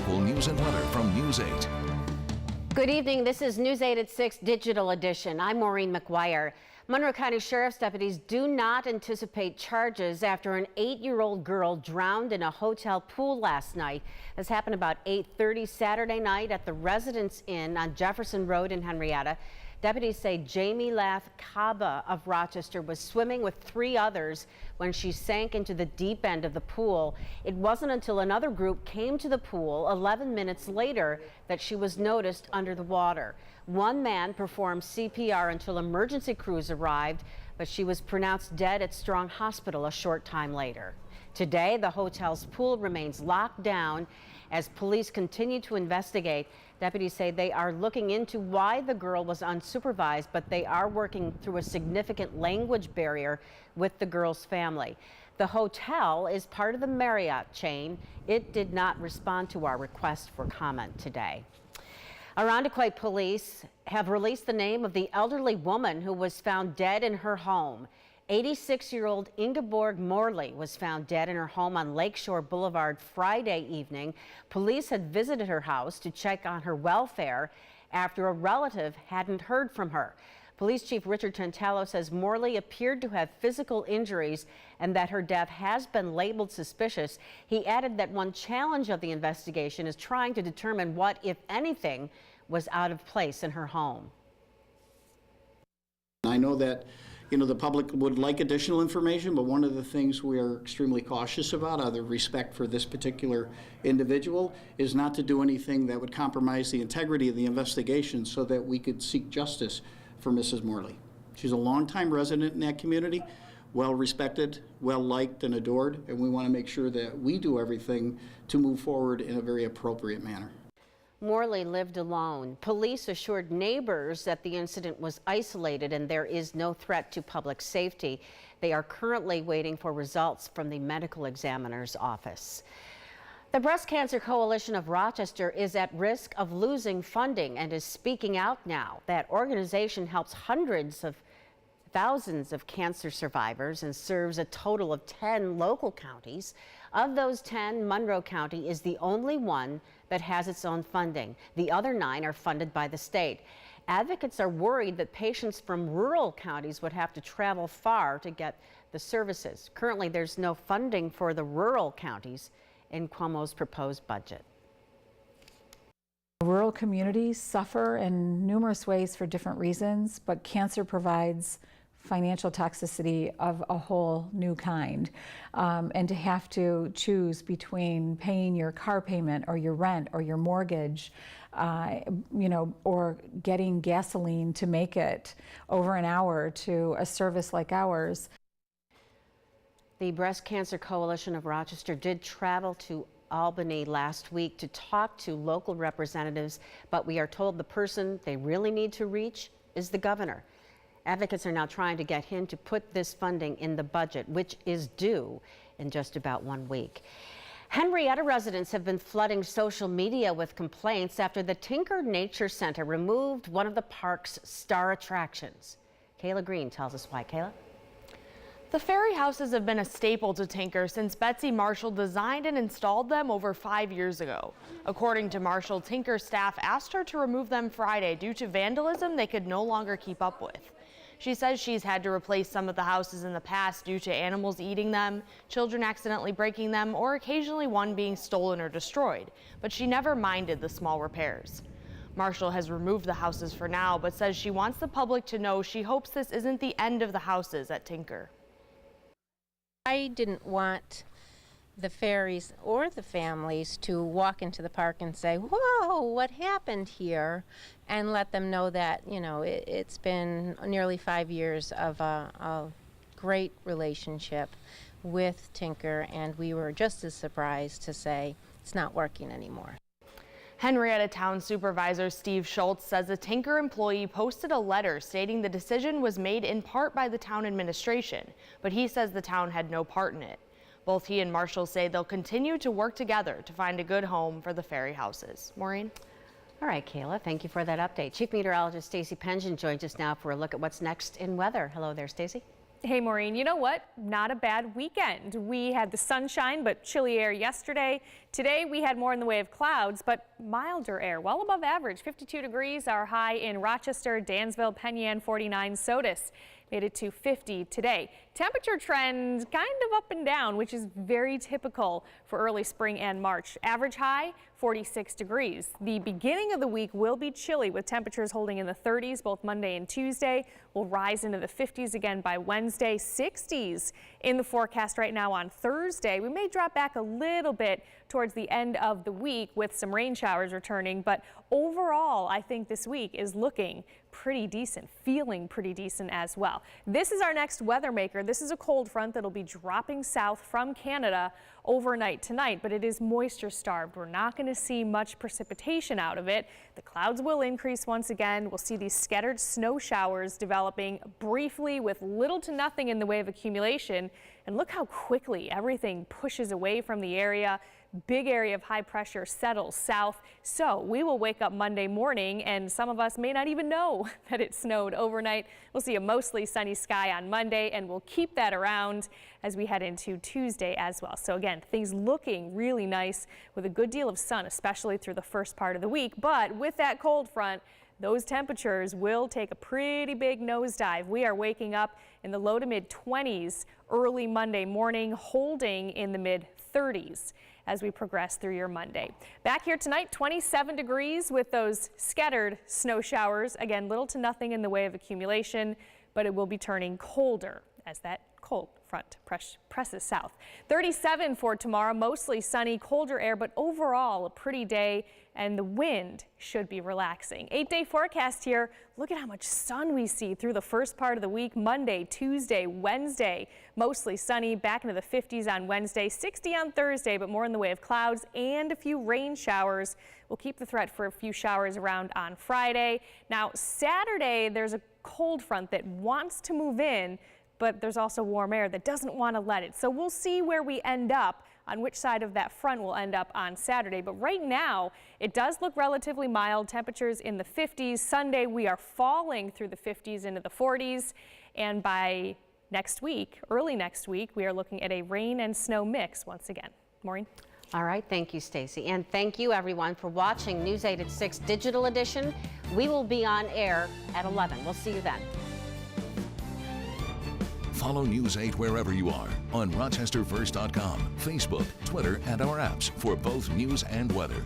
local news and weather from News 8. Good evening. This is News 8 at 6 Digital Edition. I'm Maureen McGuire. Monroe County Sheriff's deputies do not anticipate charges after an 8-year-old girl drowned in a hotel pool last night. This happened about 8:30 Saturday night at the Residence Inn on Jefferson Road in Henrietta. Deputies say Jamie Lath Kaba of Rochester was swimming with 3 others when she sank into the deep end of the pool. It wasn't until another group came to the pool 11 minutes later that she was noticed under the water. One man performed CPR until emergency crews arrived, but she was pronounced dead at Strong Hospital a short time later. Today, the hotel's pool remains locked down as police continue to investigate. Deputies say they are looking into why the girl was unsupervised, but they are working through a significant language barrier with the girl's family. The hotel is part of the Marriott chain. It did not respond to our request for comment today. Irondequoit police have released the name of the elderly woman who was found dead in her home. 86-year-old Ingeborg Morley was found dead in her home on Lakeshore Boulevard Friday evening. Police had visited her house to check on her welfare after a relative hadn't heard from her. Police Chief Richard Tantallo says Morley appeared to have physical injuries and that her death has been labeled suspicious. He added that one challenge of the investigation is trying to determine what, if anything, was out of place in her home. I know that the public would like additional information, but one of the things we are extremely cautious about, out of respect for this particular individual, is not to do anything that would compromise the integrity of the investigation so that we could seek justice for Mrs. Morley. She's a longtime resident in that community, well respected, well liked and adored, and we want to make sure that we do everything to move forward in a very appropriate manner. Morley lived alone. Police assured neighbors that the incident was isolated and there is no threat to public safety. They are currently waiting for results from the medical examiner's office. The Breast Cancer Coalition of Rochester is at risk of losing funding and is speaking out now. That organization helps thousands of cancer survivors and serves a total of 10 local counties. Of those 10, Monroe County is the only one that has its own funding. The other 9 are funded by the state. Advocates are worried that patients from rural counties would have to travel far to get the services. Currently, there's no funding for the rural counties in Cuomo's proposed budget. Rural communities suffer in numerous ways for different reasons, but cancer provides financial toxicity of a whole new kind. And to have to choose between paying your car payment or your rent or your mortgage, or getting gasoline to make it over an hour to a service like ours. The Breast Cancer Coalition of Rochester did travel to Albany last week to talk to local representatives, but we are told the person they really need to reach is the governor. Advocates are now trying to get him to put this funding in the budget, which is due in just about 1 week. Henrietta residents have been flooding social media with complaints after the Tinker Nature Center removed one of the park's star attractions. Kayla Green tells us why. Kayla? The fairy houses have been a staple to Tinker since Betsy Marshall designed and installed them over 5 years ago. According to Marshall, Tinker staff asked her to remove them Friday due to vandalism they could no longer keep up with. She says she's had to replace some of the houses in the past due to animals eating them, children accidentally breaking them, or occasionally one being stolen or destroyed, but she never minded the small repairs. Marshall has removed the houses for now, but says she wants the public to know she hopes this isn't the end of the houses at Tinker. I didn't want the fairies or the families to walk into the park and say, whoa, what happened here? And let them know that, it's been nearly 5 years of a great relationship with Tinker, and we were just as surprised to say it's not working anymore. Henrietta Town Supervisor Steve Schultz says a Tinker employee posted a letter stating the decision was made in part by the town administration, but he says the town had no part in it. Both he and Marshall say they'll continue to work together to find a good home for the fairy houses. Maureen? All right, Kayla, thank you for that update. Chief Meteorologist Stacy Pension joins us now for a look at what's next in weather. Hello there, Stacy. Hey Maureen, you know what? Not a bad weekend. We had the sunshine but chilly air yesterday. Today we had more in the way of clouds but milder air, well above average. 52 degrees, our high in Rochester, Dansville, Penn 49, Sodus. Made it to 50 today. Temperature trends kind of up and down, which is very typical for early spring and March. Average high, 46 degrees. The beginning of the week will be chilly with temperatures holding in the 30s both Monday and Tuesday. We'll rise into the 50s again by Wednesday. 60s in the forecast right now on Thursday. We may drop back a little bit towards the end of the week with some rain showers returning, but overall I think this week is looking pretty decent, feeling pretty decent as well. This is our next weather maker. This is a cold front that'll be dropping south from Canada overnight tonight, but it is moisture starved. We're not going to see much precipitation out of it. The clouds will increase once again. We'll see these scattered snow showers developing briefly with little to nothing in the way of accumulation. And look how quickly everything pushes away from the area. Big area of high pressure settles south. So we will wake up Monday morning and some of us may not even know that it snowed overnight. We'll see a mostly sunny sky on Monday and we'll keep that around as we head into Tuesday as well. So again, things looking really nice with a good deal of sun, especially through the first part of the week. But with that cold front, those temperatures will take a pretty big nosedive. We are waking up in the low to mid 20s early Monday morning, holding in the mid 30s as we progress through your Monday. Back here tonight, 27 degrees with those scattered snow showers. Again, little to nothing in the way of accumulation, but it will be turning colder as that cold front presses south. 37 for tomorrow, mostly sunny, colder air, but overall a pretty day and the wind should be relaxing. 8-day forecast here. Look at how much sun we see through the first part of the week. Monday, Tuesday, Wednesday, mostly sunny, back into the 50s on Wednesday, 60 on Thursday, but more in the way of clouds and a few rain showers. We'll keep the threat for a few showers around on Friday. Now, Saturday, there's a cold front that wants to move in, but there's also warm air that doesn't want to let it. So we'll see where we end up, on which side of that front will end up on Saturday. But right now, it does look relatively mild. Temperatures in the 50s. Sunday, we are falling through the 50s into the 40s. And by next week, early next week, we are looking at a rain and snow mix once again. Maureen? All right, thank you, Stacy. And thank you, everyone, for watching News 8 at 6 Digital Edition. We will be on air at 11. We'll see you then. Follow News 8 wherever you are on RochesterFirst.com, Facebook, Twitter, and our apps for both news and weather.